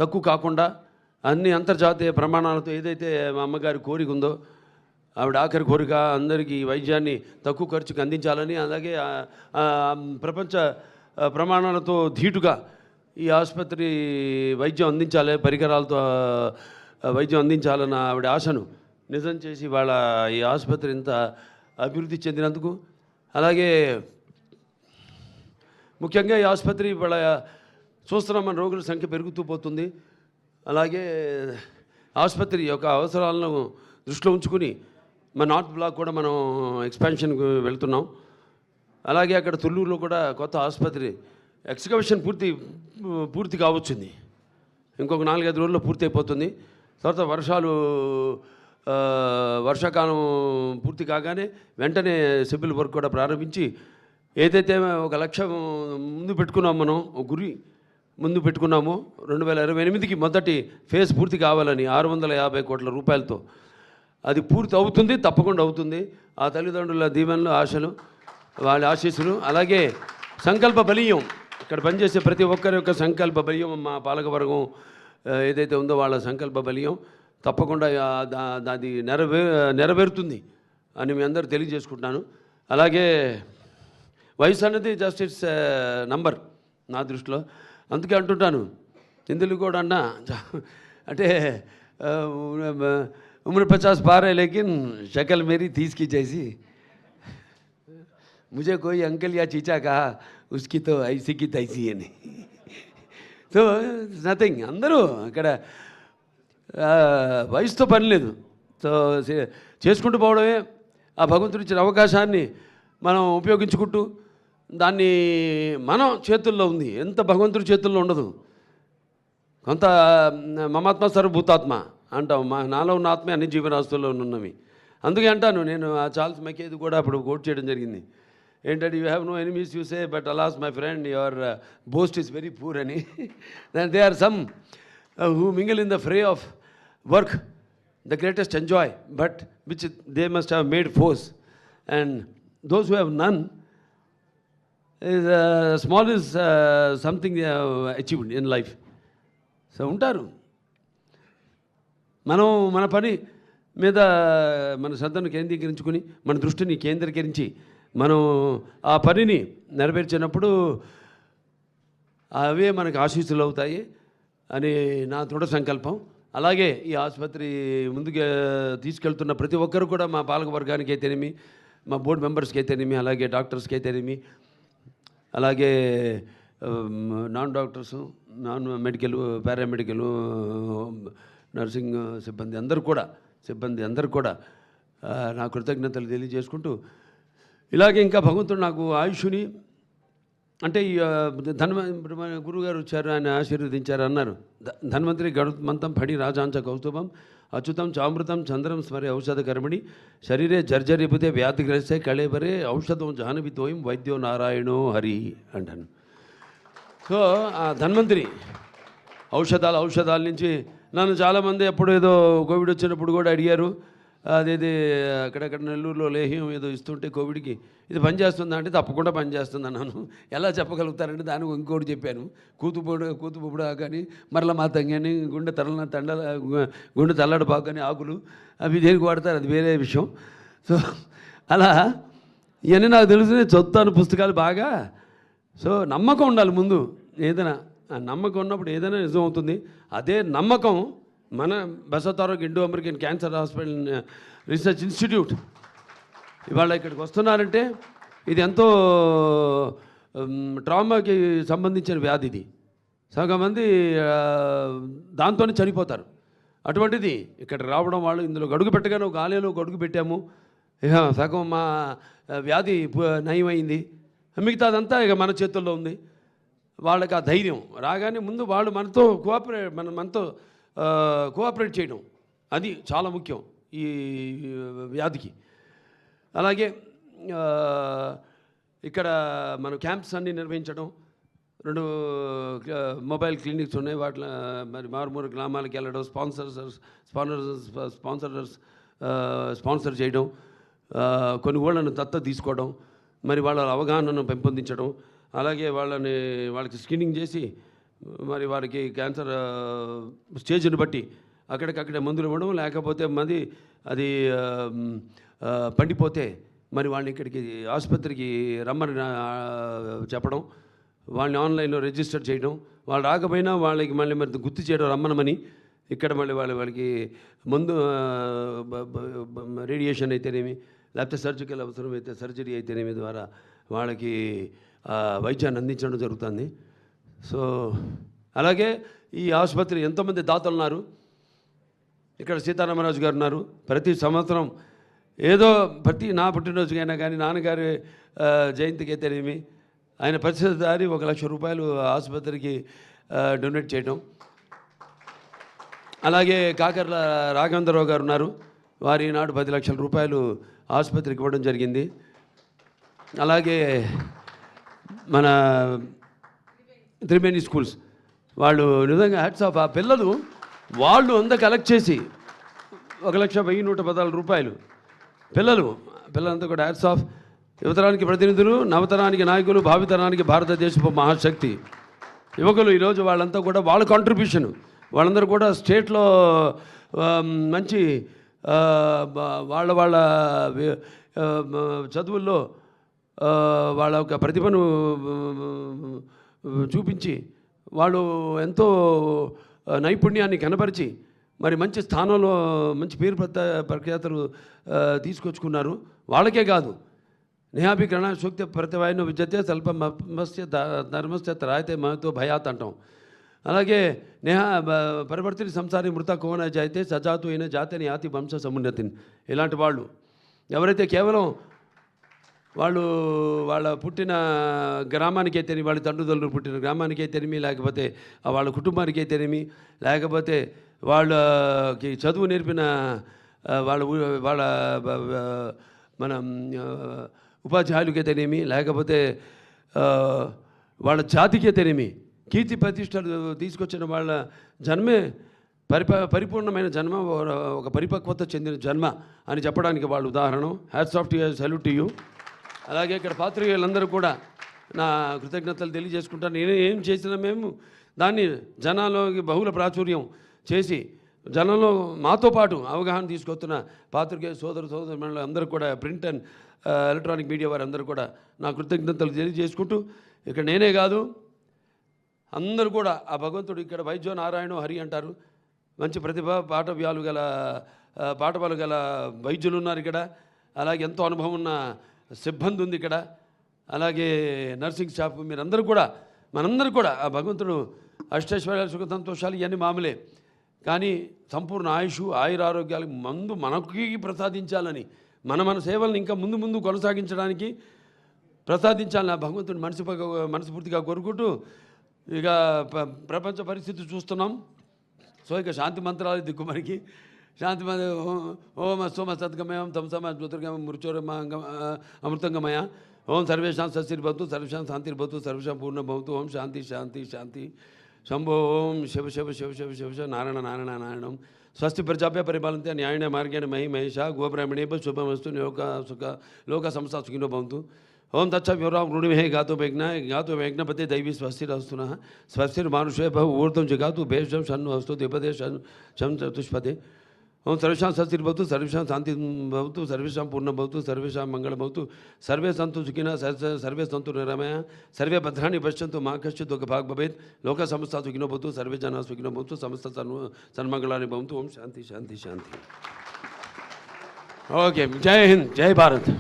తక్కువ కాకుండా అన్ని అంతర్జాతీయ ప్రమాణాలతో ఏదైతే మా అమ్మగారి కోరిక ఉందో ఆవిడ ఆఖరి కోరిక అందరికీ వైద్యాన్ని తక్కువ ఖర్చుకు అందించాలని, అలాగే ప్రపంచ ప్రమాణాలతో ధీటుగా ఈ ఆసుపత్రి వైద్యం అందించాలి, పరికరాలతో వైద్యం అందించాలన్న ఆవిడ ఆశను నిజం చేసి వాళ్ళ ఈ ఆసుపత్రి ఇంత అభివృద్ధి చెందినందుకు, అలాగే ముఖ్యంగా ఈ ఆసుపత్రి వాళ్ళ చూస్తున్నాం మన రోగుల సంఖ్య పెరుగుతూ పోతుంది. అలాగే ఆసుపత్రి యొక్క అవసరాలను దృష్టిలో ఉంచుకుని మన నార్త్ బ్లాక్ కూడా మనం ఎక్స్పాన్షన్కి వెళ్తున్నాం. అలాగే అక్కడ తుళ్ళూరులో కూడా కొత్త ఆసుపత్రి ఎక్స్కవేషన్ పూర్తి కావచ్చింది. ఇంకొక 4-5 రోజుల్లో పూర్తి అయిపోతుంది. తర్వాత వర్షాకాలం పూర్తి కాగానే వెంటనే సివిల్ వర్క్ కూడా ప్రారంభించి ఏదైతే ఒక లక్ష్యం ముందు పెట్టుకున్నాం, మనం ఒక గురి ముందు పెట్టుకున్నామో 2028కి మొదటి ఫేజ్ పూర్తి కావాలని 650 కోట్ల రూపాయలతో అది పూర్తి అవుతుంది, తప్పకుండా అవుతుంది. ఆ తల్లిదండ్రుల దీవెనలు, ఆశలు, వాళ్ళ ఆశీస్సులు, అలాగే సంకల్ప బలీయం, ఇక్కడ పనిచేసే ప్రతి ఒక్కరి యొక్క సంకల్ప బలీయం, మా పాలకవర్గం ఏదైతే ఉందో వాళ్ళ సంకల్ప బలీయం తప్పకుండా అది నెరవేరుతుంది అని మీ అందరూ తెలియజేసుకుంటున్నాను. అలాగే వయసు అన్నది జస్ట్ ఇట్స్ నంబర్ నా దృష్టిలో. అందుకే అంటుంటాను, ఇందులో కూడా అన్నా అంటే उम्र 50 पार है लेकिन शक्ल मेरी 30 की जैसी, मुझे कोई अंकल या चीचा कहा उसकी तो ऐसी की तैसी है नहीं. సో నథింగ్, అందరూ అక్కడ వయసుతో పని లేదు. సో చేసుకుంటూ పోవడమే ఆ భగవంతుడు ఇచ్చిన అవకాశాన్ని మనం ఉపయోగించుకుంటూ, దాన్ని మనం చేతుల్లో ఉంది, ఎంత భగవంతుడి చేతుల్లో ఉండదు. కొంత మమాత్మ సర్వభూతాత్మ అంటాం, నాలో ఉన్న ఆత్మే అన్ని జీవరాశుల్లో ఉన్నవి. అందుకే అంటాను నేను, ఆ చార్ల్స్ మెకేది కూడా అప్పుడు కోట్ చేయడం జరిగింది. ఏంటంటే, you have no enemies you say but alas my friend your boast is very poor అని. They are some who mingle in the fray of work the greatest enjoy but which they must have made force, and those who have none is small is something they have achieved in life. So ఉంటారు. మనం మన పని మీద మన శ్రద్ధను కేంద్రీకరించుకుని, మన దృష్టిని కేంద్రీకరించి మనం ఆ పనిని నెరవేర్చినప్పుడు అవే మనకు ఆశీస్సులు అవుతాయి అని నా దృఢ సంకల్పం. అలాగే ఈ ఆసుపత్రి ముందుకు తీసుకెళ్తున్న ప్రతి ఒక్కరు కూడా, మా పాలక వర్గానికి అయితేనేమి, మా బోర్డు మెంబర్స్కి అయితేనేమి, అలాగే డాక్టర్స్కి అయితేనేమి, అలాగే non doctors, non medical, paramedical, nursing సిబ్బంది అందరూ కూడా నా కృతజ్ఞతలు తెలియజేసుకుంటూ, ఇలాగే ఇంకా భగవంతుడు నాకు ఆయుష్ని, అంటే ఈ గురువుగారు వచ్చారు, ఆయన ఆశీర్వదించారు, అన్నారు, ధన్వంతరి గడుమంతం ఫణి రాజాంచ కౌస్తుభం అచ్యుతం చామృతం చంద్రం స్మరే ఔషధ కర్మణి శరీరే జర్జరిపుతే వ్యాధిగ్రస్తే కళేబరే ఔషధం జాహ్నవితోయం వైద్యో నారాయణో హరి అంటాను. సో ఆ ధన్వంతరి ఔషధాల నుంచి నన్ను చాలామంది ఎప్పుడు ఏదో కోవిడ్ వచ్చినప్పుడు కూడా అడిగారు, అదేది అక్కడక్కడ నెల్లూరులో లేహ్యం ఏదో ఇస్తుంటే కోవిడ్కి ఇది పనిచేస్తుందా అంటే తప్పకుండా పనిచేస్తుంది అన్నాను. ఎలా చెప్పగలుగుతారంటే దానికి ఇంకోటి చెప్పాను, కూతుపుడు కానీ మరల మాతం కానీ గుండె తల్లడపాకు కానీ ఆకులు అవి దేనికి వాడతారు, అది వేరే విషయం. సో అలా ఇవన్నీ నాకు తెలుసు, చదువుతాను పుస్తకాలు బాగా. సో నమ్మకం ఉండాలి ముందు, ఏదైనా ఆ నమ్మకం ఉన్నప్పుడు ఏదైనా నిజం అవుతుంది. అదే నమ్మకం మన Basavatarak Indo American cancer hospital research institute ఇవాళ ఇక్కడికి వస్తున్నారంటే ఇది ఎంతో ట్రామాకి సంబంధించిన వ్యాధి. ఇది సగం మంది దాంతోనే చనిపోతారు. అటువంటిది ఇక్కడ రావడం, వాళ్ళు ఇందులో గడుగు పెట్టగానే ఒక ఆలయంలో గడుగు పెట్టాము, ఇక సగం మా వ్యాధి నయమైంది, మిగతాదంతా ఇక మన చేతుల్లో ఉంది. వాళ్ళకి ఆ ధైర్యం రాగానే ముందు వాళ్ళు మనతో కోఆపరేట్ చేయడం, అది చాలా ముఖ్యం ఈ వ్యాధికి. అలాగే ఇక్కడ మన క్యాంప్స్ అన్నీ నిర్వహించడం, 2 మొబైల్ క్లినిక్స్ ఉన్నాయి, వాటి మరి మారుమూరు గ్రామాలకు వెళ్ళడం, స్పాన్సర్ చేయడం, కొన్ని ఊళ్ళను దత్తత తీసుకోవడం, మరి వాళ్ళ అవగాహనను పెంపొందించడం, అలాగే వాళ్ళకి స్క్రీనింగ్ చేసి మరి వారికి క్యాన్సర్ స్టేజ్ని బట్టి అక్కడికక్కడే మందులు ఇవ్వడం, లేకపోతే అది పండిపోతే మరి వాళ్ళని ఇక్కడికి ఆసుపత్రికి రమ్మని చెప్పడం, వాళ్ళని ఆన్లైన్లో రిజిస్టర్ చేయడం, వాళ్ళు రాకపోయినా వాళ్ళకి మళ్ళీ మరి గుర్తు చేయడం రమ్మనమని, ఇక్కడ మళ్ళీ వాళ్ళకి ముందు రేడియేషన్ అయితేనేమి, లేకపోతే సర్జికల్ అవసరమైతే సర్జరీ అయితేనేమి ద్వారా వాళ్ళకి వైద్యాన్ని అందించడం జరుగుతుంది. సో అలాగే ఈ ఆసుపత్రి ఎంతోమంది దాతలు ఉన్నారు. ఇక్కడ సీతారామరాజు గారు ఉన్నారు. ప్రతి సంవత్సరం నా పుట్టినరోజుకైనా కానీ, నాన్నగారి జయంతికి అయితేనేమి ఆయన ప్రతిసారి 1 లక్ష రూపాయలు ఆసుపత్రికి డొనేట్ చేయడం. అలాగే కాకర్ల రాఘవేంద్రరావు గారు ఉన్నారు. వారు ఈనాడు 10 లక్షల రూపాయలు ఆసుపత్రికి ఇవ్వడం జరిగింది. అలాగే మన త్రివేణి స్కూల్స్ వాళ్ళు నిజంగా హ్యాట్స్ ఆఫ్. ఆ పిల్లలు వాళ్ళు అంతా కలెక్ట్ చేసి 1,10,114 రూపాయలు పిల్లలంతా కూడా హ్యాట్స్ ఆఫ్. యువతరానికి ప్రతినిధులు, నవతరానికి నాయకులు, భావితరానికి భారతదేశపు మహాశక్తి యువకులు. ఈరోజు వాళ్ళంతా కూడా వాళ్ళ కాంట్రిబ్యూషన్, వాళ్ళందరూ కూడా స్టేట్లో మంచి వాళ్ళ చదువుల్లో వాళ్ళ యొక్క ప్రతిభను చూపించి వాళ్ళు ఎంతో నైపుణ్యాన్ని కనపరిచి మరి మంచి స్థానంలో మంచి పేరు ప్రఖ్యాతలు తీసుకొచ్చుకున్నారు. వాళ్ళకే కాదు, నేహాభికరణ సూక్తి ప్రతివాయన విద్యతే స్వల్పమస్య ధర్మస్య త్రాయతే మహతో భయాత్ అంటాం. అలాగే పరివర్తిని సంసారి మృత కోన జాయితే సజాతు అయిన జాతిని యాతి వంశ సమున్నతిని. ఇలాంటి వాళ్ళు ఎవరైతే కేవలం వాళ్ళ పుట్టిన గ్రామానికే తెలియమి, వాళ్ళ తండ్రులు పుట్టిన గ్రామానికే తెలియమి, లేకపోతే వాళ్ళ కుటుంబానికే తెలియమి, లేకపోతే వాళ్ళకి చదువు నేర్పిన వాళ్ళ మన ఉపాధ్యాయులకే తెలియమి, లేకపోతే వాళ్ళ జాతికే తెలియమి, కీర్తి ప్రతిష్టలు తీసుకొచ్చిన వాళ్ళ జన్మే పరిపూర్ణమైన జన్మ, ఒక పరిపక్వత చెందిన జన్మ అని చెప్పడానికి వాళ్ళు ఉదాహరణ. Hats off to you, salute to you. అలాగే ఇక్కడ పాత్రికేయులందరూ కూడా నా కృతజ్ఞతలు తెలియజేసుకుంటాను. నేను ఏం చేసినా మేము దాన్ని జనాల్లోకి బహుళ ప్రాచుర్యం చేసి జనంలో మాతో పాటు అవగాహన తీసుకొస్తున్న పాత్రికేయ సోదరులు అందరూ కూడా, ప్రింట్ అండ్ ఎలక్ట్రానిక్ మీడియా వారందరూ కూడా నా కృతజ్ఞతలు తెలియజేసుకుంటూ, ఇక్కడ నేనే కాదు అందరూ కూడా ఆ భగవంతుడు ఇక్కడ వైద్యో నారాయణ హరి అంటారు. మంచి ప్రతిభ పాఠవాలు గల వైద్యులు ఉన్నారు ఇక్కడ. అలాగే ఎంతో అనుభవం ఉన్న సిబ్బంది ఉంది ఇక్కడ. అలాగే నర్సింగ్ స్టాఫ్, మీరందరూ కూడా మనందరూ కూడా ఆ భగవంతుడు అష్టైశ్వర్యాలు సుఖ సంతోషాలు ఇవన్నీ మామూలే, కానీ సంపూర్ణ ఆయుష్ ఆయురారోగ్యాలకు మనకి ప్రసాదించాలని, మన సేవలను ఇంకా ముందు కొనసాగించడానికి ప్రసాదించాలని ఆ భగవంతుని మనస్ఫూర్తిగా కోరుకుంటూ, ఇక ప్రపంచ పరిస్థితి చూస్తున్నాం. సో ఇక శాంతి మంత్రాలు దిక్కు మనకి. శాంతి ఓం సోమ సద్గమయం తమసమ జ్యోతిర్గమయం మృత్యోరమ అమృతంగమయ. ఓం సర్వేషాం సస్తిర్భవతు, సర్వేషాం శాంతిర్భవతు, సర్వేషాం పూర్ణభవతు. ఓం శాంతి శాంతి శాంతి. శంభో ఓం శివ శివ శివ శివ శివ శివ నారాయణ నారాయణ నారాయణం. స్వస్తి ప్రజాభ్య పరిపాలంతే న్యాయణ మార్గేణ మహేష గోబ్రాహ్మణేభ్య శుభమస్తు. లోక సంస్థ సుఖినో భవంతు. ఓం తచ్చ వివరాం రుణిమే గాతో వేజ్ఞపతే దైవీ స్వస్తిరస్తున స్వస్తిర్మానుషే భవ ఊర్ధం జగాతు భేషం షన్ను అస్తు ద్విపదే శం చతుష్పదే. ఓం సర్వేషాం స్వస్తిర్భవతు, సర్వేషాం శాంతి భవతు, సర్వేషాం పూర్ణభవతు, సర్వేషాం మంగళభవతు. సర్వే సంతు సుఖినః సర్వే సంతు నిరామయ సర్వే భద్రాణి పశ్యంతు మా కశ్చిత్ దుఃఖభాగ్ భవేత్. లోక సమస్త సుఖినో భవతు, సర్వే జనాః సుఖినో భవంతు, సమస్త సన్మంగళాని భవంతు. ఓం శాంతి శాంతి శాంతి. ఓకే, జై హింద్, జై భారత్.